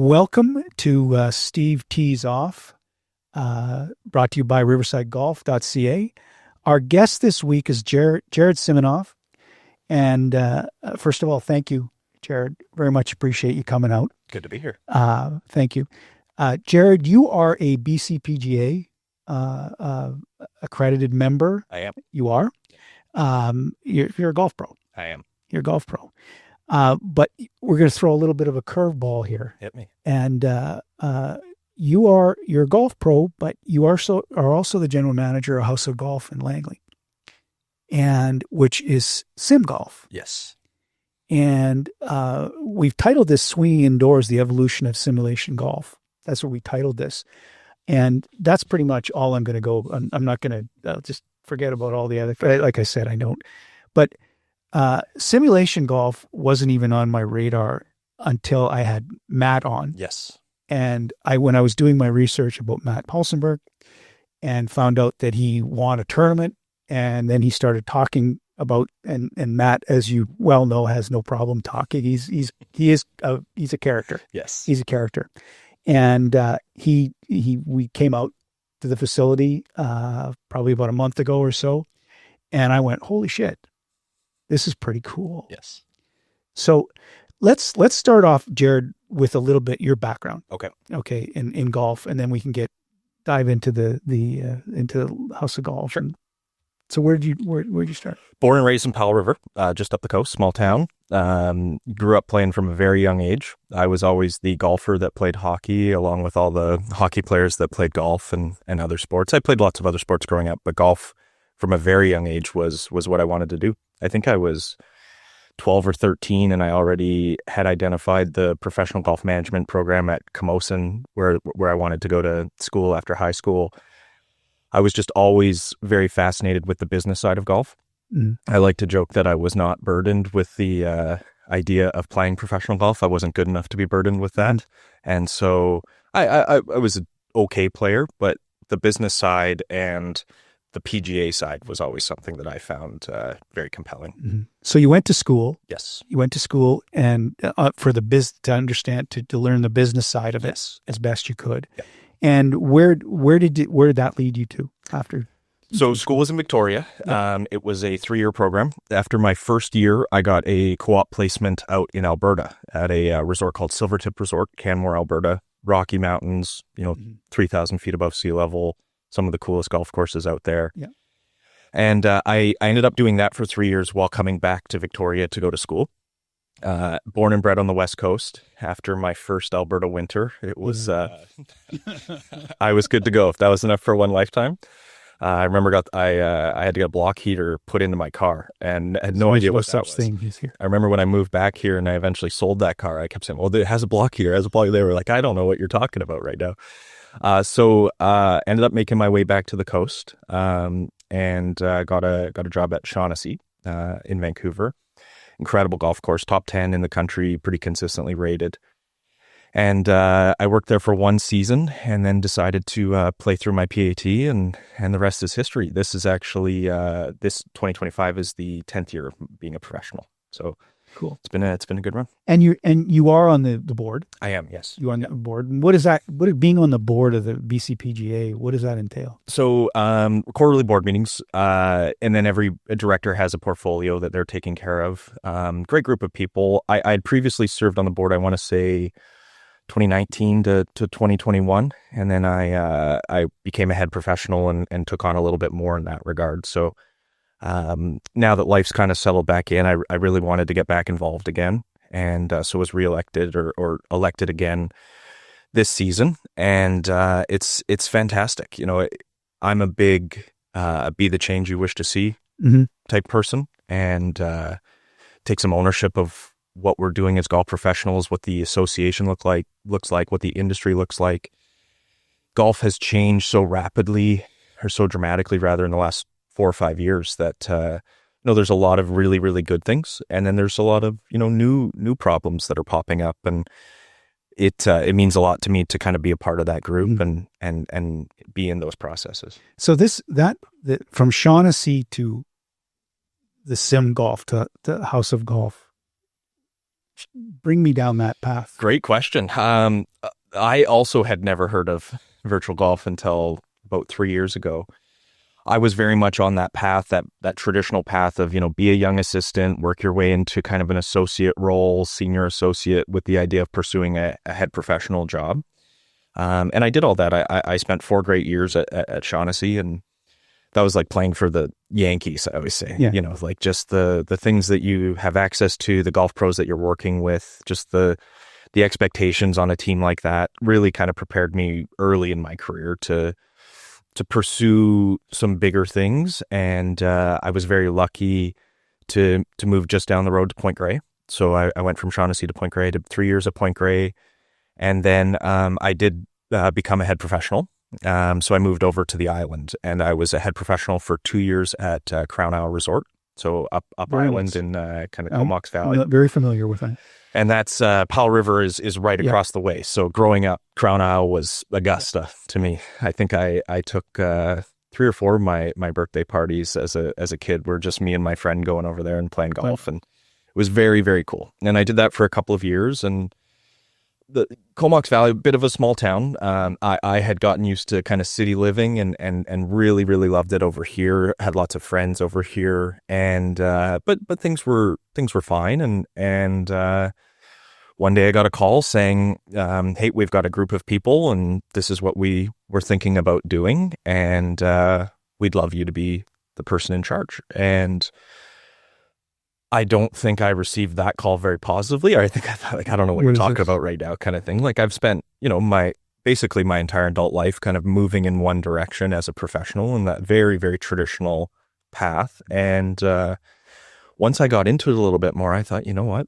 Welcome to Steve Tees Off, brought to you by riversidegolf.ca. Our guest this week is Jared Siminoff. And first of all, thank you, Jared. Very much appreciate you coming out. Good to be here. Thank you. Jared, you are a BC PGA accredited member. I am. You are? You're a golf pro. I am. You're a golf pro. But we're going to throw a little bit of a curveball here. Hit me. And you're a golf pro, but you are also the general manager of Haus of Golf in Langley, and which is sim golf. Yes. And we've titled this "Swinging Indoors: The Evolution of Simulation Golf." That's what we titled this, and that's pretty much all I'm going to go. I'm not going to just forget about all the other. Like I said, I don't. But simulation golf wasn't even on my radar until I had Matt on. Yes. And when I was doing my research about Matt Paulsenberg and found out that he won a tournament, and then he started talking about, and Matt, as you well know, has no problem talking. He's a character. Yes. He's a character. And we came out to the facility probably about a month ago or so, and I went, holy shit, this is pretty cool. Yes. So let's start off, Jared, with a little bit your background. Okay. In golf, and then we can dive into the Haus of Golf. Sure. So where'd you start? Born and raised in Powell River, just up the coast, small town. Grew up playing from a very young age. I was always the golfer that played hockey, along with all the hockey players that played golf and other sports. I played lots of other sports growing up, but golf from a very young age was what I wanted to do. I think I was 12 or 13, and I already had identified the professional golf management program at Camosun, where I wanted to go to school after high school. I was just always very fascinated with the business side of golf. Mm. I like to joke that I was not burdened with the idea of playing professional golf. I wasn't good enough to be burdened with that. And so I was an okay player, but the business side and the PGA side was always something that I found very compelling. Mm-hmm. So you went to school. Yes. You went to school and for the to understand, to learn the business side of yes. it as best you could. Yeah. And where did that lead you to after? So school was in Victoria. Yeah. It was a 3-year program. After my first year, I got a co-op placement out in Alberta at a resort called Silvertip Resort, Canmore, Alberta. Rocky Mountains, 3,000 feet above sea level. Some of the coolest golf courses out there. Yeah. And I ended up doing that for 3 years while coming back to Victoria to go to school. Born and bred on the West Coast. After my first Alberta winter, it was I was good to go. If that was enough for one lifetime. I remember I had to get a block heater put into my car and had no idea what that was. Here. I remember when I moved back here and I eventually sold that car, I kept saying, well, it has a block heater, it has a block. They were like, I don't know what you're talking about right now. So ended up making my way back to the coast and got a job at Shaughnessy in Vancouver. Incredible golf course, top 10 in the country, pretty consistently rated. And I worked there for 1 season and then decided to play through my PAT, and the rest is history. This is actually, this 2025 is the 10th year of being a professional. So cool. It's been a good run. And you are on the board? I am, yes. You are on the board. And what is that? Being on the board of the BC PGA, what does that entail? So quarterly board meetings, and then every director has a portfolio that they're taking care of. Great group of people. I had previously served on the board, I want to say 2019 to 2021, and then I became a head professional and took on a little bit more in that regard. So now that life's kind of settled back in, I really wanted to get back involved again, and so was reelected or elected again this season, and it's fantastic. I'm a big be the change you wish to see type person, and take some ownership of what we're doing as golf professionals, what the association looks like, what the industry looks like. Golf has changed so rapidly, or so dramatically rather, in the last 4 or 5 years that there's a lot of really, really good things, and then there's a lot of new problems that are popping up, and it means a lot to me to kind of be a part of that group and be in those processes. So from Shaughnessy to the sim golf to Haus of Golf, Bring me down that path. Great question. I also had never heard of virtual golf until about 3 years ago. I was very much on that path, that traditional path of, be a young assistant, work your way into kind of an associate role, senior associate, with the idea of pursuing a head professional job. And I did all that. I spent 4 great years at Shaughnessy, and that was like playing for the Yankees, I always say. Yeah. Like just the things that you have access to, the golf pros that you're working with, just the expectations on a team like that really kind of prepared me early in my career to pursue some bigger things. And I was very lucky to move just down the road to Point Grey. So I went from Shaughnessy to Point Grey. I did 3 years at Point Grey. And then I did become a head professional. So I moved over to the island, and I was a head professional for 2 years at Crown Isle Resort. So up Very island nice. in kind of Comox Valley. Very familiar with that. And that's Powell River is right across the way. So growing up, Crown Isle was Augusta to me. I think I took 3 or 4 of my birthday parties as a kid were just me and my friend going over there and playing golf. And it was very, very cool. And I did that for a couple of years. And the Comox Valley, a bit of a small town. I had gotten used to kind of city living and really, really loved it over here. Had lots of friends over here, and but things were fine. And one day I got a call saying, "Hey, we've got a group of people, and this is what we were thinking about doing, and we'd love you to be the person in charge." And I don't think I received that call very positively. I think I thought, I don't know what you're talking about right now, kind of thing. Like I've spent, basically my entire adult life kind of moving in one direction as a professional in that very, very traditional path. And once I got into it a little bit more, I thought, you know what,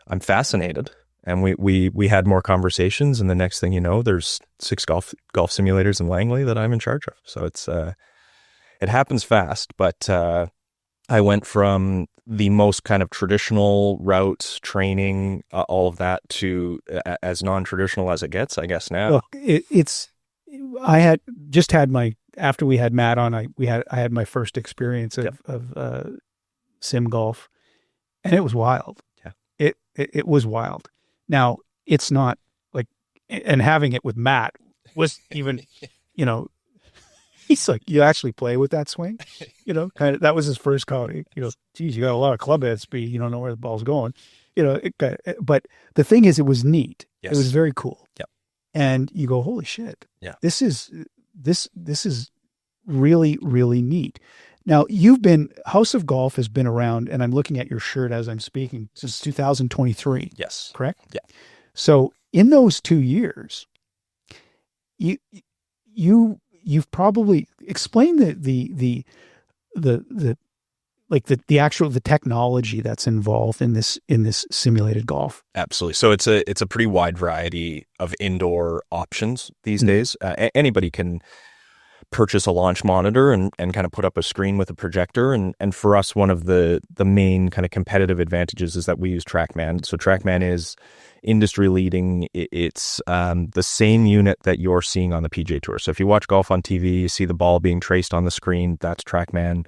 I'm fascinated. And we had more conversations, and the next thing you know, there's 6 golf simulators in Langley that I'm in charge of. So it happens fast, but I went from the most kind of traditional routes, training, all of that, to as non-traditional as it gets, I guess now. Look, I had just had after we had Matt on, I had my first experience of sim golf, and it was wild. Yeah. It was wild. Now, it's not like, and having it with Matt was even, he's like, you actually play with that swing? Kind of, that was his first comment. Geez, you got a lot of club head speed. You don't know where the ball's going. But the thing is, it was neat. Yes. It was very cool. Yep. And you go, holy shit. Yeah. This is really, really neat. Now, House of Golf has been around, and I'm looking at your shirt as I'm speaking, since 2023. Yes. Correct? Yeah. So in those 2 years, you've probably explained the technology that's involved in this simulated golf. Absolutely. So it's a pretty wide variety of indoor options these days. Anybody can purchase a launch monitor and kind of put up a screen with a projector. And for us, one of the main kind of competitive advantages is that we use TrackMan. So TrackMan is industry leading. It's the same unit that you're seeing on the PGA Tour. So if you watch golf on TV, you see the ball being traced on the screen, that's TrackMan.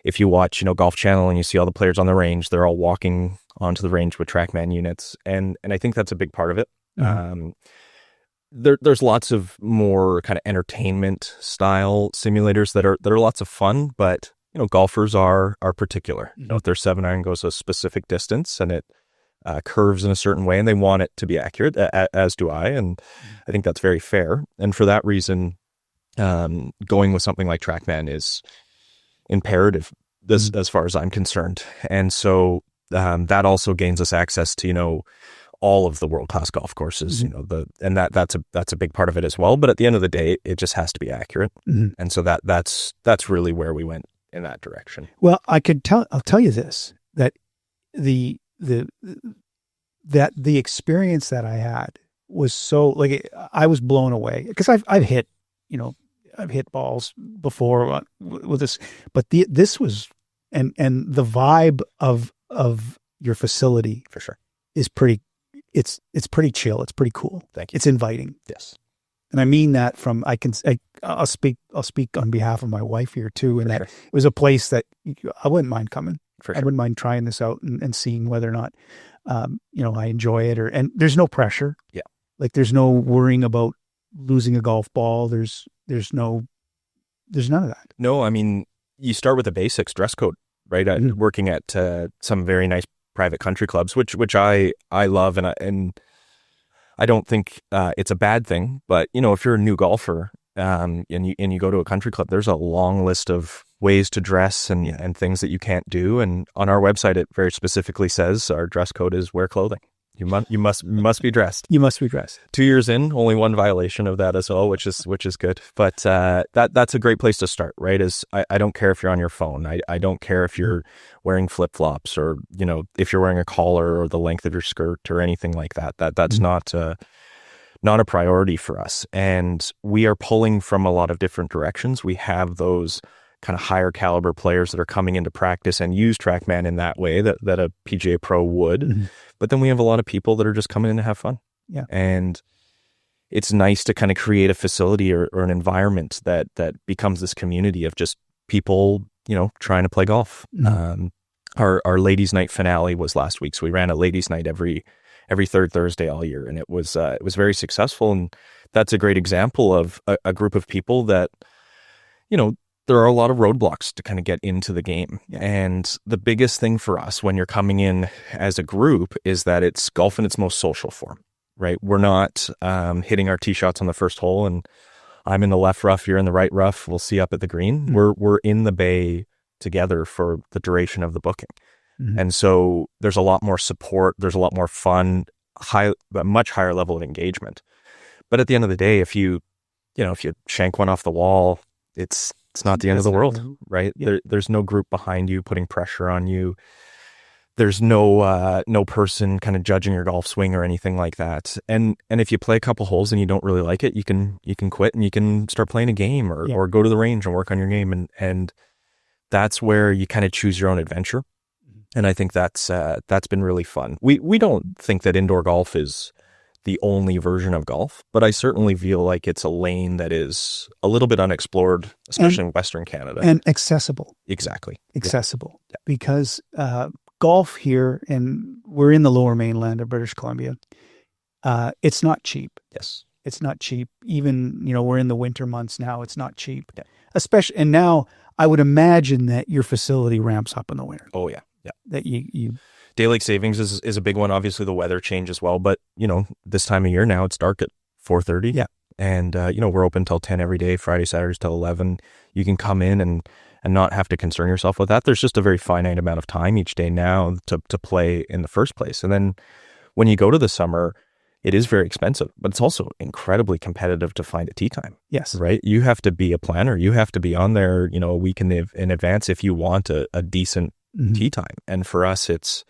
If you watch, Golf Channel and you see all the players on the range, they're all walking onto the range with TrackMan units. And I think that's a big part of it. Mm-hmm. There's lots of more kind of entertainment style simulators that are lots of fun, but golfers are particular. Mm-hmm. If their 7-iron goes a specific distance and it curves in a certain way, and they want it to be accurate, as do I, and I think that's very fair. And for that reason, going with something like TrackMan is imperative as far as I'm concerned. And so that also gains us access to all of the world-class golf courses, and that's a big part of it as well. But at the end of the day, it just has to be accurate. Mm-hmm. And so that's really where we went in that direction. Well, I'll tell you this, that the experience that I had was so, like, I was blown away, because I've hit balls before with this, but this was, and the vibe of your facility for sure is pretty. It's pretty chill. It's pretty cool. Thank you. It's inviting. Yes. And I mean that from, I'll speak on behalf of my wife here too. And that it was a place that I wouldn't mind coming. I wouldn't mind trying this out and seeing whether or not I enjoy it, and there's no pressure. Yeah. Like there's no worrying about losing a golf ball. There's none of that. No, I mean, you start with the basics, dress code, right? Working at some very nice private country clubs, which I love, and I don't think it's a bad thing. But if you're a new golfer and you go to a country club, there's a long list of ways to dress and things that you can't do. And on our website, it very specifically says our dress code is wear clothing. You must be dressed. You must be dressed. 2 years in, only one violation of that as well, which is good. But that's a great place to start, right? I don't care if you're on your phone. I don't care if you're wearing flip flops or if you're wearing a collar or the length of your skirt or anything like that. That's not a priority for us. And we are pulling from a lot of different directions. We have those kind of higher caliber players that are coming into practice and use TrackMan in that way that a PGA Pro would. Mm-hmm. But then we have a lot of people that are just coming in to have fun. Yeah. And it's nice to kind of create a facility or an environment that becomes this community of just people, trying to play golf. Mm-hmm. Our ladies' night finale was last week. So we ran a ladies' night every third Thursday all year. And it was very successful. And that's a great example of a group of people that, there are a lot of roadblocks to kind of get into the game. Yeah. And the biggest thing for us when you're coming in as a group is that it's golf in its most social form, right? We're not hitting our tee shots on the first hole and I'm in the left rough, you're in the right rough, we'll see up at the green. Mm-hmm. We're in the bay together for the duration of the booking. Mm-hmm. And so there's a lot more support, there's a lot more fun, a much higher level of engagement. But at the end of the day, if you shank one off the wall, it's not the end of the world, right? Yeah. There's no group behind you putting pressure on you. There's no person kind of judging your golf swing or anything like that. And if you play a couple holes and you don't really like it, you can quit and you can start playing a game or go to the range and work on your game. And that's where you kind of choose your own adventure. And I think that's been really fun. We don't think that indoor golf is the only version of golf, but I certainly feel like it's a lane that is a little bit unexplored, especially in Western Canada. And accessible. Exactly. Accessible. Yeah. Because golf here, and we're in the lower mainland of British Columbia, it's not cheap. Yes. It's not cheap. Even, we're in the winter months now, it's not cheap. Yeah. Especially, and now I would imagine that your facility ramps up in the winter. Oh, yeah. Yeah. That you Daylight savings is a big one. Obviously, the weather change as well. But, this time of year now, it's dark at 4:30. Yeah. And, we're open till 10 every day, Friday, Saturdays till 11. You can come in and not have to concern yourself with that. There's just a very finite amount of time each day now to play in the first place. And then when you go to the summer, it is very expensive, but it's also incredibly competitive to find a tee time. Yes. Right? You have to be a planner. You have to be on there, a week in advance if you want a decent tee time. And for us, it's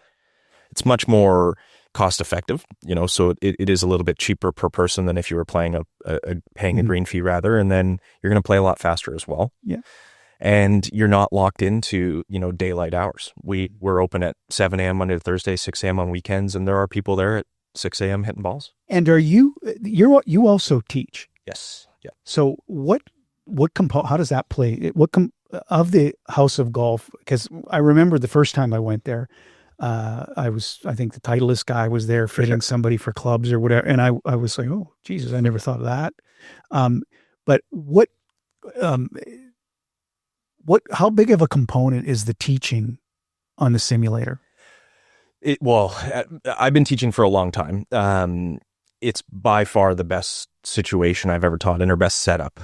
much more cost effective, so it is a little bit cheaper per person than if you were paying a green fee rather. And then you're going to play a lot faster as well. Yeah. And you're not locked into, daylight hours. We're open at 7 a.m. Monday to Thursday, 6 a.m. on weekends. And there are people there at 6 a.m. hitting balls. And are you also teach? Yes. Yeah. So how does that play? Of the House of Golf? Because I remember the first time I went there, I think the Titleist guy was there fitting somebody for clubs or whatever. And I was like, oh, Jesus, I never thought of that. But how big of a component is the teaching on the simulator? I've been teaching for a long time. It's by far the best situation I've ever taught and our best setup.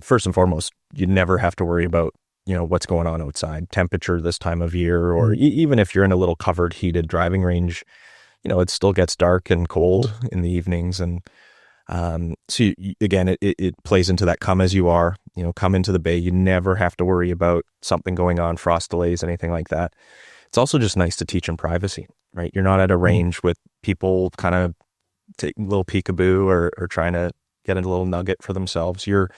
First and foremost, you never have to worry about, what's going on outside, temperature this time of year, or even if you're in a little covered, heated driving range, it still gets dark and cold in the evenings. And so again, it plays into that come as you are, come into the bay. You never have to worry about something going on, frost delays, anything like that. It's also just nice to teach in privacy, right? You're not at a range with people kind of taking a little peekaboo or trying to get a little nugget for themselves. You're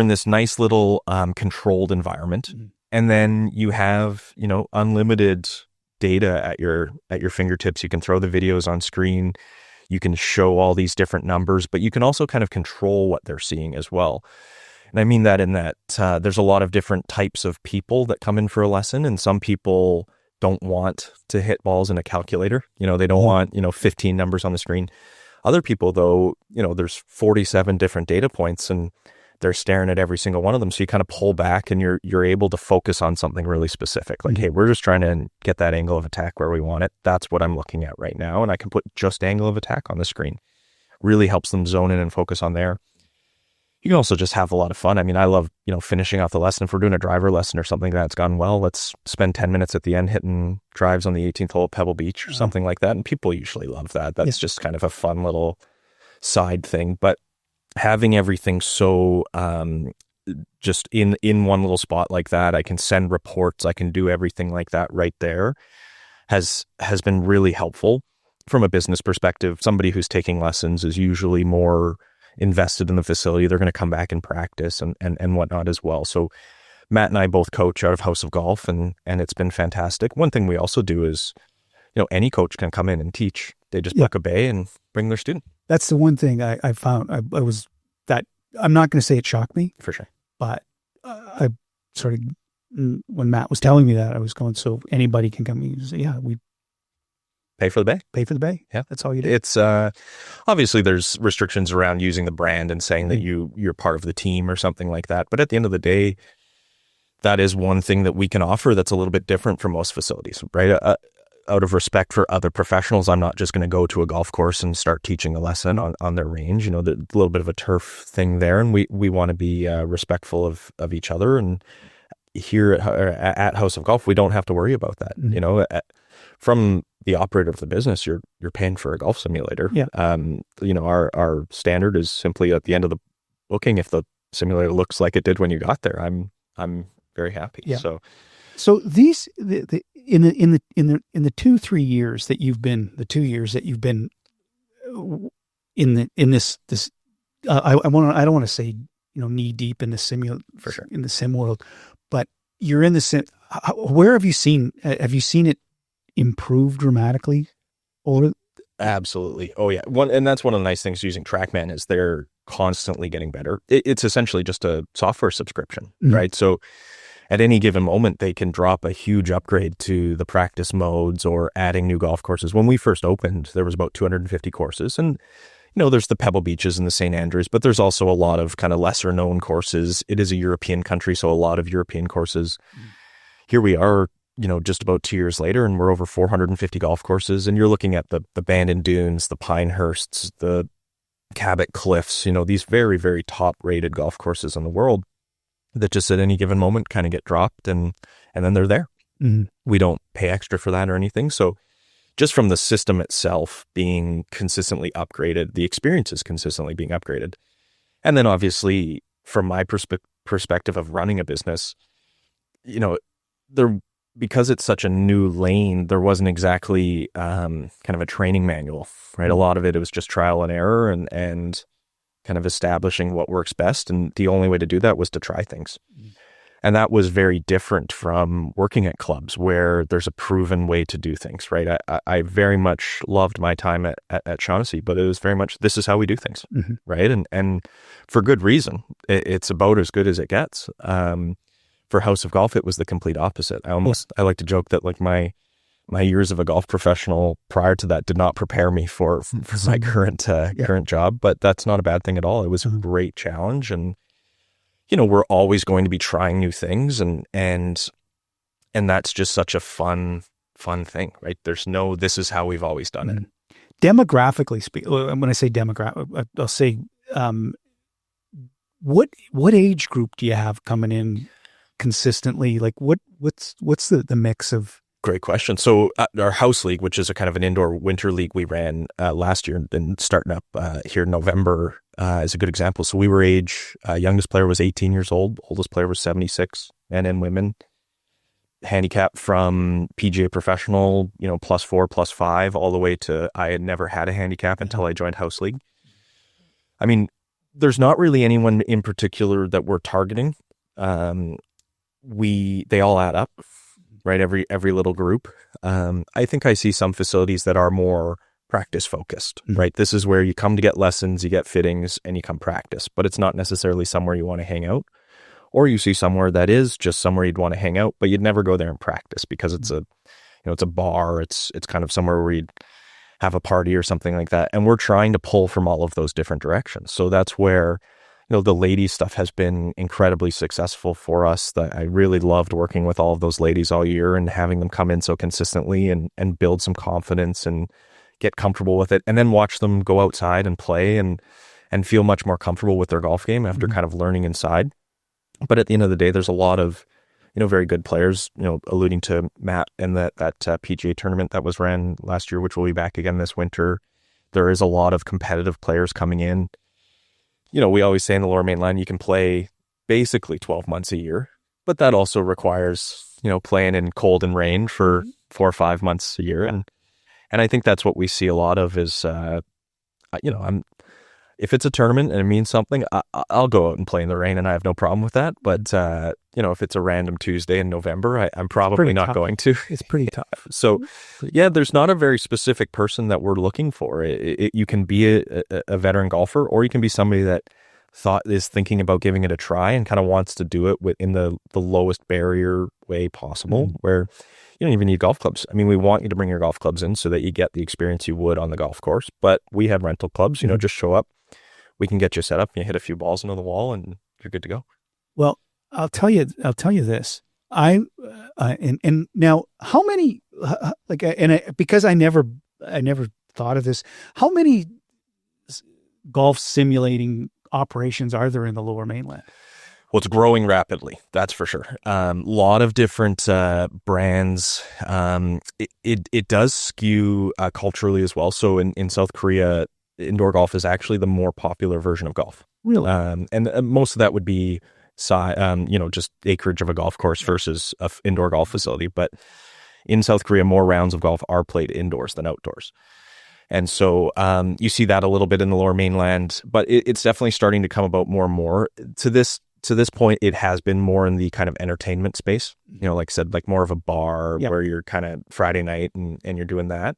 in this nice little controlled environment, and then you have unlimited data at your fingertips. You can throw the videos on screen. You can show all these different numbers, but you can also kind of control what they're seeing as well. And I mean that in that there's a lot of different types of people that come in for a lesson, and some people don't want to hit balls in a calculator. They don't want, 15 numbers on the screen. Other people, though, there's 47 different data points and they're staring at every single one of them. So you kind of pull back and you're able to focus on something really specific. Like, hey, we're just trying to get that angle of attack where we want it. That's what I'm looking at right now. And I can put just angle of attack on the screen. Really helps them zone in and focus on there. You can also just have a lot of fun. I mean, I love, finishing off the lesson. If we're doing a driver lesson or something that's gone well, let's spend 10 minutes at the end hitting drives on the 18th hole at Pebble Beach or something like that. And people usually love that. That's just kind of a fun little side thing. But having everything so just in one little spot like that, I can send reports, I can do everything like that right there, has been really helpful from a business perspective. Somebody who's taking lessons is usually more invested in the facility. They're going to come back and practice and whatnot as well. So Matt and I both coach out of House of Golf, and it's been fantastic. One thing we also do is, any coach can come in and teach. They just book a bay and bring their student. That's the one thing I found. I was that, I'm not going to say it shocked me. For sure. But I sort of, when Matt was telling me that, I was going, so anybody can come in and say, yeah, we pay for the bay. Pay for the bay. Yeah. That's all you do. It's obviously there's restrictions around using the brand and saying that you're part of the team or something like that. But at the end of the day, that is one thing that we can offer that's a little bit different from most facilities, right? Out of respect for other professionals, I'm not just going to go to a golf course and start teaching a lesson on their range. There's a little bit of a turf thing there, and we want to be respectful of each other. And here at House of Golf, we don't have to worry about that. From the operator of the business, you're paying for a golf simulator. Yeah. Our standard is simply at the end of the booking, if the simulator looks like it did when you got there, I'm very happy. Yeah. So these in the 2-3 years that you've been, the 2 years that you've been in this I don't want to say knee deep in the for sure in the sim world, but you're in the sim. Where have you seen it improve dramatically? Or absolutely, oh yeah, and that's one of the nice things using TrackMan is they're constantly getting better. It's essentially just a software subscription, right? So at any given moment, they can drop a huge upgrade to the practice modes or adding new golf courses. When we first opened, there was about 250 courses. And, there's the Pebble Beaches and the St. Andrews, but there's also a lot of kind of lesser known courses. It is a European country, so a lot of European courses. Here we are, just about 2 years later, and we're over 450 golf courses. And you're looking at the Bandon Dunes, the Pinehursts, the Cabot Cliffs, these very, very top rated golf courses in the world that just at any given moment kind of get dropped and then they're there. We don't pay extra for that or anything. So just from the system itself being consistently upgraded, the experience is consistently being upgraded. And then obviously from my perspective of running a business, because it's such a new lane, there wasn't exactly kind of a training manual, right? A lot of it was just trial and error and kind of establishing what works best. And the only way to do that was to try things. And that was very different from working at clubs where there's a proven way to do things, right? I very much loved my time at Shaughnessy, but it was very much, this is how we do things, right? And for good reason. It's about as good as it gets. For House of Golf, it was the complete opposite. I like to joke that like my years of a golf professional prior to that did not prepare me for my current job, but that's not a bad thing at all. It was a great challenge, and we're always going to be trying new things, and that's just such a fun thing, right? There's no, this is how we've always done it. Demographically speaking, when I say demographic, I'll say, what age group do you have coming in consistently? Like what's the mix of? Great question. So our house league, which is a kind of an indoor winter league we ran last year and starting up here in November is a good example. So we were youngest player was 18 years old, oldest player was 76, men and women. Handicap from PGA professional, +4, +5, all the way to I had never had a handicap until I joined house league. I mean, there's not really anyone in particular that we're targeting. They all add up. Right, every little group. I think I see some facilities that are more practice focused, right? This is where you come to get lessons, you get fittings, and you come practice, but it's not necessarily somewhere you want to hang out. Or you see somewhere that is just somewhere you'd want to hang out, but you'd never go there and practice because it's it's a bar, it's kind of somewhere where you'd have a party or something like that. And we're trying to pull from all of those different directions. So that's where, the ladies stuff has been incredibly successful for us. That I really loved working with all of those ladies all year and having them come in so consistently and build some confidence and get comfortable with it, and then watch them go outside and play and feel much more comfortable with their golf game after kind of learning inside. But at the end of the day, there's a lot of, very good players, alluding to Matt and that PGA tournament that was ran last year, which will be back again this winter. There is a lot of competitive players coming in. We always say in the Lower Mainland, you can play basically 12 months a year, but that also requires, playing in cold and rain for 4 or 5 months a year. And I think that's what we see a lot of is, if it's a tournament and it means something, I'll go out and play in the rain and I have no problem with that. But, if it's a random Tuesday in November, I'm probably not going to. It's pretty tough. So, there's not a very specific person that we're looking for. You can be a veteran golfer, or you can be somebody that is thinking about giving it a try and kind of wants to do it in the lowest barrier way possible, where you don't even need golf clubs. I mean, we want you to bring your golf clubs in so that you get the experience you would on the golf course, but we have rental clubs, just show up. We can get you set up, you hit a few balls into the wall and you're good to go. Well, I'll tell you this. And now how many, because I never thought of this, how many golf simulating operations are there in the Lower Mainland? Well, it's growing rapidly. That's for sure. Lot of different brands. It does skew culturally as well. So in South Korea, indoor golf is actually the more popular version of golf. Really? And most of that would be just acreage of a golf course versus an indoor golf facility. But in South Korea, more rounds of golf are played indoors than outdoors. And so you see that a little bit in the Lower Mainland, but it's definitely starting to come about more and more. To this point, it has been more in the kind of entertainment space, like I said, like more of a bar where you're kind of Friday night and you're doing that.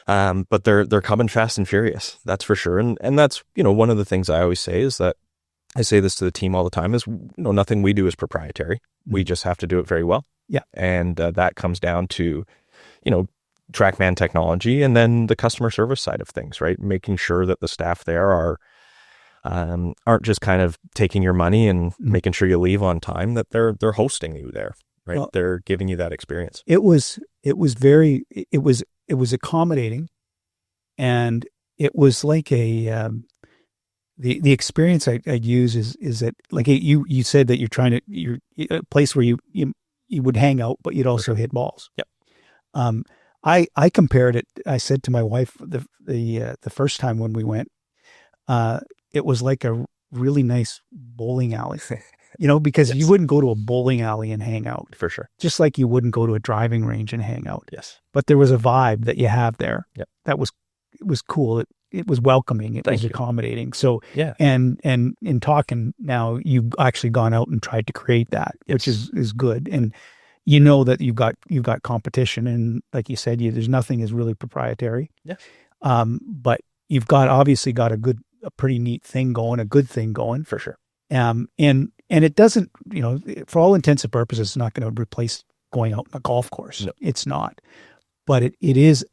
But they're coming fast and furious, that's for sure. And that's, one of the things I always say is that I say this to the team all the time is, nothing we do is proprietary. We just have to do it very well. Yeah. And that comes down to, TrackMan technology and then the customer service side of things, right? Making sure that the staff there aren't just kind of taking your money and making sure you leave on time, that they're hosting you there, right? Well, they're giving you that experience. It was accommodating, and it was like the experience I'd use is that, like you said that you're a place where you would hang out, but you'd also hit balls. Yep. I compared it. I said to my wife the first time when we went, it was like a really nice bowling alley, because you wouldn't go to a bowling alley and hang out. For sure. Just like you wouldn't go to a driving range and hang out. Yes. But there was a vibe that you have there. Yep. That was cool. It was welcoming. It was accommodating. So, yeah. And in talking now, you've actually gone out and tried to create that, which is good. And that you've got competition, and like you said, there's nothing is really proprietary. Yeah. But you've obviously got a pretty neat thing going, a good thing going. For sure. And it doesn't, for all intents and purposes, it's not going to replace going out on a golf course. No. It's not. But it is,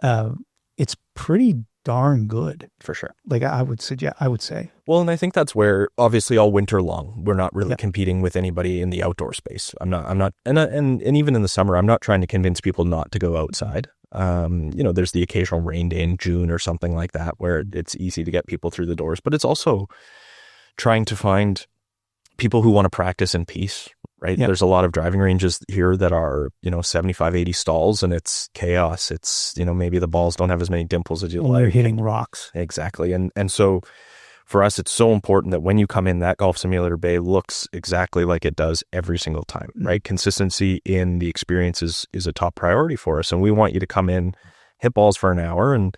it's pretty darn good. For sure. Like I would say. Well, and I think that's where, obviously, all winter long, we're not really competing with anybody in the outdoor space. I'm not, and even in the summer, I'm not trying to convince people not to go outside. There's the occasional rain day in June or something like that where it's easy to get people through the doors, but it's also trying to find people who want to practice in peace, right? Yeah. There's a lot of driving ranges here that are, 75, 80 stalls, and it's chaos. It's, maybe the balls don't have as many dimples as you like. They're hitting rocks. Exactly. And so for us, it's so important that when you come in, that golf simulator bay looks exactly like it does every single time, right? Consistency in the experience is a top priority for us. And we want you to come in, hit balls for an hour, and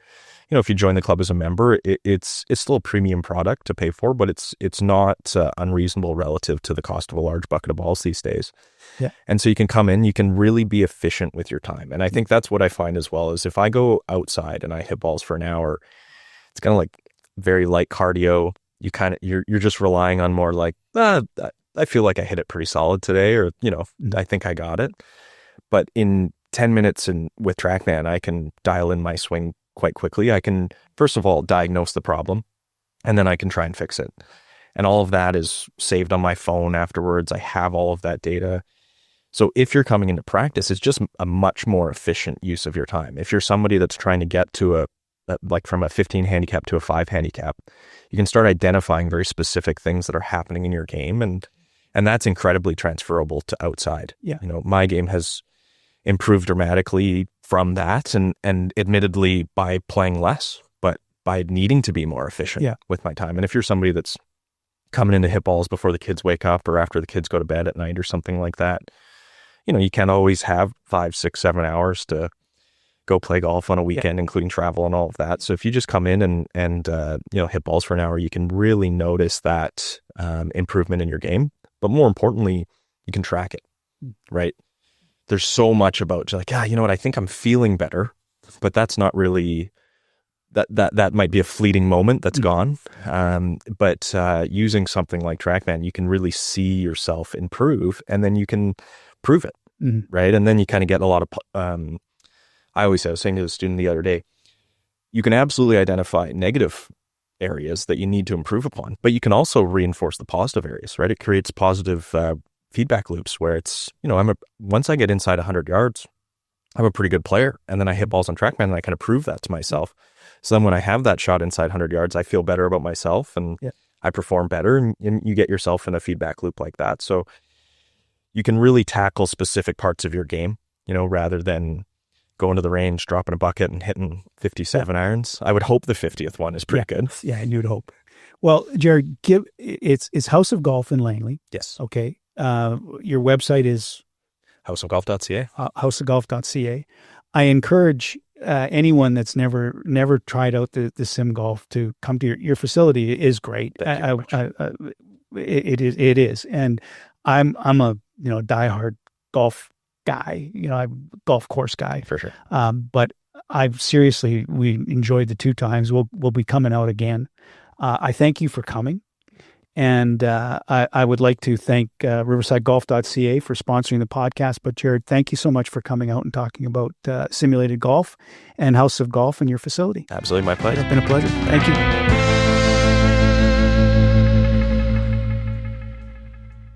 if you join the club as a member, it's still a premium product to pay for, but it's not unreasonable relative to the cost of a large bucket of balls these days. Yeah. And so you can come in, you can really be efficient with your time. And I think that's what I find as well, is if I go outside and I hit balls for an hour, it's kind of like very light cardio. You're just relying on more like, I feel like I hit it pretty solid today, or, I think I got it. But in 10 minutes with TrackMan, I can dial in my swing quite quickly. I can, first of all, diagnose the problem, and then I can try and fix it. And all of that is saved on my phone afterwards. I have all of that data. So if you're coming into practice, it's just a much more efficient use of your time. If you're somebody that's trying to get to like from a 15 handicap to a 5 handicap, you can start identifying very specific things that are happening in your game. And that's incredibly transferable to outside. Yeah. My game has improved dramatically from that, and admittedly by playing less, but by needing to be more efficient with my time. And if you're somebody that's coming in to hit balls before the kids wake up or after the kids go to bed at night or something like that, you can't always have 5, 6, 7 hours to go play golf on a weekend, including travel and all of that. So if you just come in and hit balls for an hour, you can really notice that improvement in your game. But more importantly, you can track it, right? There's so much about like, you know what, I think I'm feeling better, but that's not really, that might be a fleeting moment that's gone. But using something like TrackMan, you can really see yourself improve, and then you can prove it, right? And then you kind of get a lot of, I was saying to the student the other day, you can absolutely identify negative areas that you need to improve upon, but you can also reinforce the positive areas, right? It creates positive feedback loops where it's, once I get inside 100 yards, I'm a pretty good player. And then I hit balls on TrackMan and I kind of prove that to myself. So then when I have that shot inside 100 yards, I feel better about myself and I perform better, and you get yourself in a feedback loop like that. So you can really tackle specific parts of your game, rather than going to the range, dropping a bucket and hitting 57 irons. I would hope the 50th one is pretty good. Yeah, you'd hope. Well, Jared, it's House of Golf in Langley. Yes. Okay. Your website is hausofgolf.ca. Hausofgolf.ca. I encourage anyone that's never tried out the sim golf to come to your facility. It is great. It is, and I'm a diehard golf guy. I'm a golf course guy for sure. But we enjoyed the 2 times. We'll be coming out again. I thank you for coming. And I would like to thank riversidegolf.ca for sponsoring the podcast. But Jared, thank you so much for coming out and talking about simulated golf and House of Golf and your facility. Absolutely, my pleasure. It's been a pleasure. Thank you.